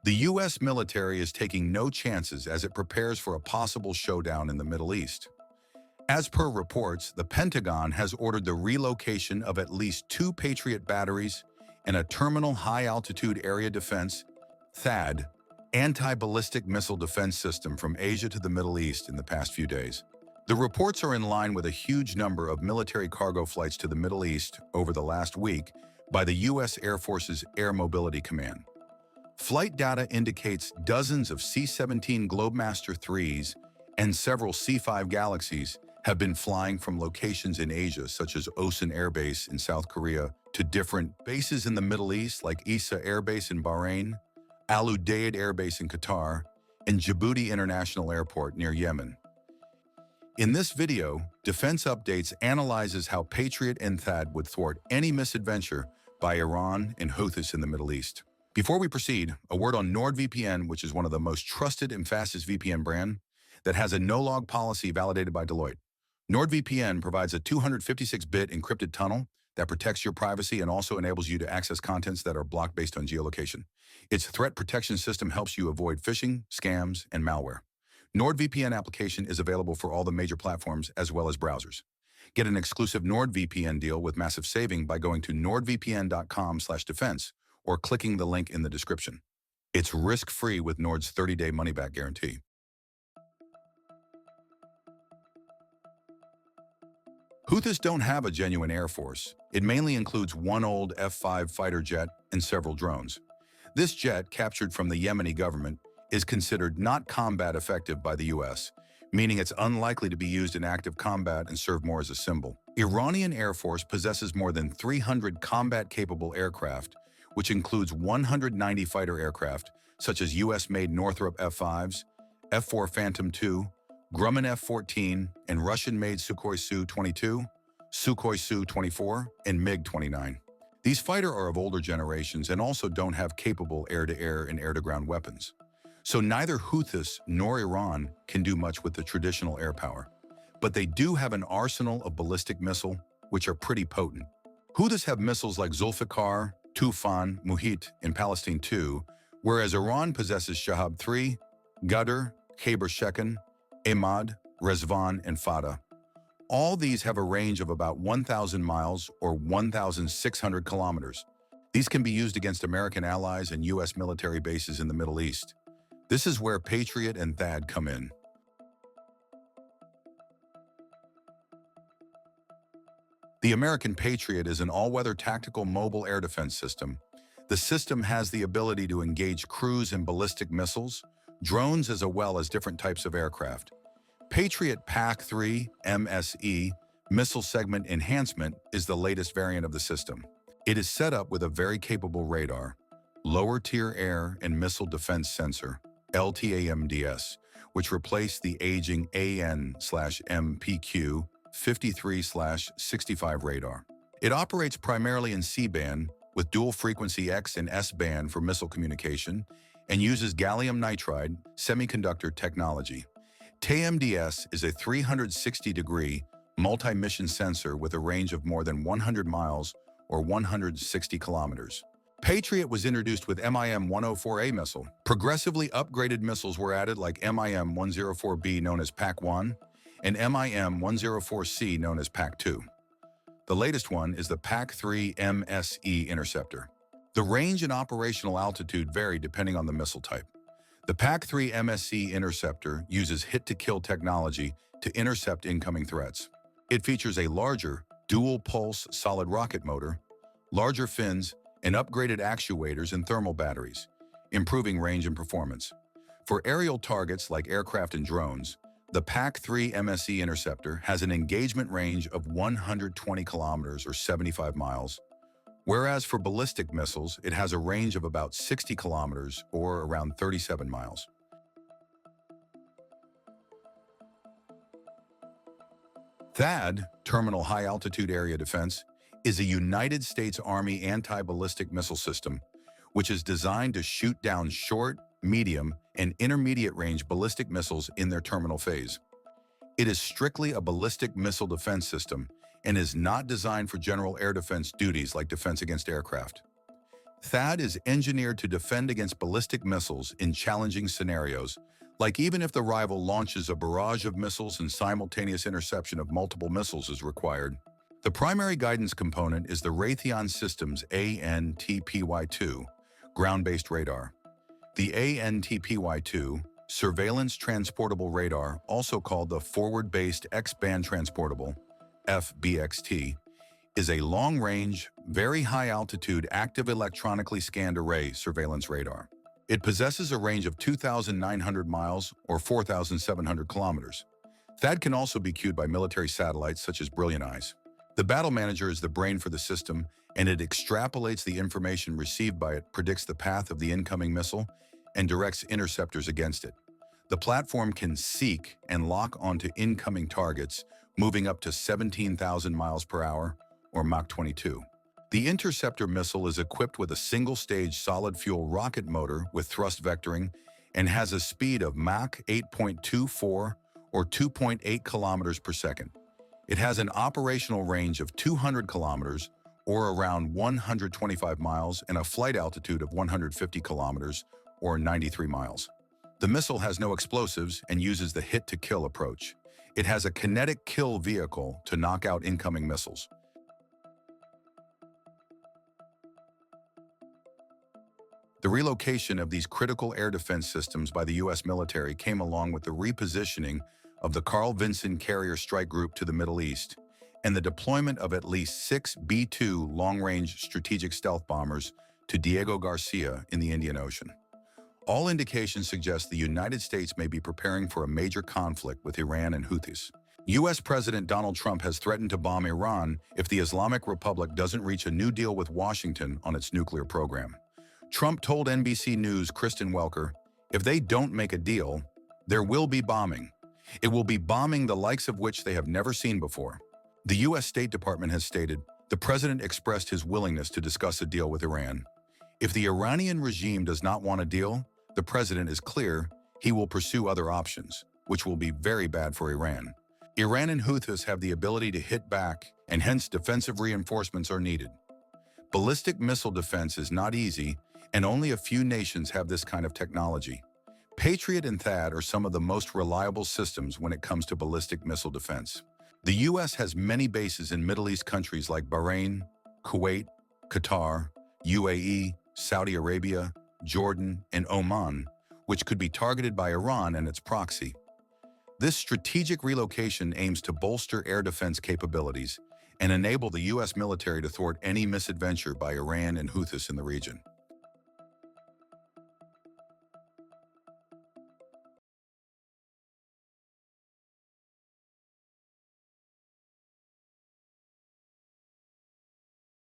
The U.S. military is taking no chances as it prepares for a possible showdown in the Middle East. As per reports, the Pentagon has ordered the relocation of at least 2 Patriot batteries and a Terminal High Altitude Area Defense (THAAD) anti-ballistic missile defense system from Asia to the Middle East in the past few days. The reports are in line with a huge number of military cargo flights to the Middle East over the last week by the U.S. Air Force's Air Mobility Command. Flight data indicates dozens of C-17 Globemaster IIIs and several C-5 Galaxies have been flying from locations in Asia, such as Osan Air Base in South Korea, to different bases in the Middle East, like Isa Air Base in Bahrain, Udeid Air Base in Qatar, and Djibouti International Airport near Yemen. In this video, Defense Updates analyzes how Patriot and THAAD would thwart any misadventure by Iran and Houthis in the Middle East. Before we proceed, a word on NordVPN, which is one of the most trusted and fastest VPN brand that has a no-log policy validated by Deloitte. NordVPN provides a 256-bit encrypted tunnel that protects your privacy and also enables you to access contents that are blocked based on geolocation. Its threat protection system helps you avoid phishing, scams, and malware. NordVPN application is available for all the major platforms as well as browsers. Get an exclusive NordVPN deal with massive saving by going to nordvpn.com/defense or clicking the link in the description. It's risk-free with Nord's 30-day money-back guarantee. Houthis don't have a genuine air force. It mainly includes one old F-5 fighter jet and several drones. This jet, captured from the Yemeni government, is considered not combat effective by the U.S., meaning it's unlikely to be used in active combat and serve more as a symbol. Iranian Air Force possesses more than 300 combat-capable aircraft, which includes 190 fighter aircraft, such as U.S.-made Northrop F-5s, F-4 Phantom II, Grumman F-14, and Russian-made Sukhoi Su-22, Sukhoi Su-24, and MiG-29. These fighters are of older generations and also don't have capable air-to-air and air-to-ground weapons. So neither Houthis nor Iran can do much with the traditional air power. But they do have an arsenal of ballistic missiles, which are pretty potent. Houthis have missiles like Zulfikar, Tufan, Muhit, and Palestine II, whereas Iran possesses Shahab-3, Ghadar, Khyber-Shekan, Ahmad, Rezvan, and Fada. All these have a range of about 1,000 miles or 1,600 kilometers. These can be used against American allies and U.S. military bases in the Middle East. This is where Patriot and THAAD come in. The American Patriot is an all-weather tactical mobile air defense system. The system has the ability to engage cruise and ballistic missiles, drones as well as different types of aircraft. Patriot PAC-3 MSE Missile Segment Enhancement is the latest variant of the system. It is set up with a very capable radar, lower-tier air and missile defense sensor, LTAMDS, which replaced the aging AN/MPQ 53/65 radar. It operates primarily in C-band with dual-frequency X and S-band for missile communication and uses gallium nitride semiconductor technology. TAMDS is a 360-degree multi-mission sensor with a range of more than 100 miles or 160 kilometers. Patriot was introduced with MIM-104A missile. Progressively upgraded missiles were added like MIM-104B known as PAC-1 and MIM-104C known as PAC-2. The latest one is the PAC-3 MSE interceptor. The range and operational altitude vary depending on the missile type. The PAC-3 MSE interceptor uses hit-to-kill technology to intercept incoming threats. It features a larger, dual-pulse solid rocket motor, larger fins, and upgraded actuators and thermal batteries, improving range and performance. For aerial targets like aircraft and drones, the PAC-3 MSE interceptor has an engagement range of 120 kilometers or 75 miles, whereas for ballistic missiles, it has a range of about 60 kilometers or around 37 miles. THAAD, Terminal High Altitude Area Defense, is a United States Army anti-ballistic missile system, which is designed to shoot down short, medium, and intermediate-range ballistic missiles in their terminal phase. It is strictly a ballistic missile defense system and is not designed for general air defense duties like defense against aircraft. THAAD is engineered to defend against ballistic missiles in challenging scenarios, like even if the rival launches a barrage of missiles and simultaneous interception of multiple missiles is required. The primary guidance component is the Raytheon Systems ANTPY-2 ground-based radar. The ANTPY-2 Surveillance Transportable Radar, also called the Forward-Based X-Band Transportable (FBXT), is a long-range, very high-altitude active electronically scanned array surveillance radar. It possesses a range of 2,900 miles or 4,700 kilometers. THAAD can also be cued by military satellites such as Brilliant Eyes. The battle manager is the brain for the system, and it extrapolates the information received by it, predicts the path of the incoming missile, and directs interceptors against it. The platform can seek and lock onto incoming targets, moving up to 17,000 miles per hour, or Mach 22. The interceptor missile is equipped with a single-stage solid-fuel rocket motor with thrust vectoring and has a speed of Mach 8.24 or 2.8 kilometers per second. It has an operational range of 200 kilometers or around 125 miles and a flight altitude of 150 kilometers or 93 miles. The missile has no explosives and uses the hit-to-kill approach. It has a kinetic kill vehicle to knock out incoming missiles. The relocation of these critical air defense systems by the U.S. military came along with the repositioning of the Carl Vinson Carrier Strike Group to the Middle East and the deployment of at least 6 B-2 long-range strategic stealth bombers to Diego Garcia in the Indian Ocean. All indications suggest the United States may be preparing for a major conflict with Iran and Houthis. U.S. President Donald Trump has threatened to bomb Iran if the Islamic Republic doesn't reach a new deal with Washington on its nuclear program. Trump told NBC News' Kristen Welker, if they don't make a deal, there will be bombing. It will be bombing the likes of which they have never seen before. The U.S. State Department has stated, the president expressed his willingness to discuss a deal with Iran. If the Iranian regime does not want a deal, the president is clear he will pursue other options, which will be very bad for Iran. Iran and Houthis have the ability to hit back, and hence defensive reinforcements are needed. Ballistic missile defense is not easy, and only a few nations have this kind of technology. Patriot and THAAD are some of the most reliable systems when it comes to ballistic missile defense. The U.S. has many bases in Middle East countries like Bahrain, Kuwait, Qatar, UAE, Saudi Arabia, Jordan, and Oman, which could be targeted by Iran and its proxy. This strategic relocation aims to bolster air defense capabilities and enable the U.S. military to thwart any misadventure by Iran and Houthis in the region.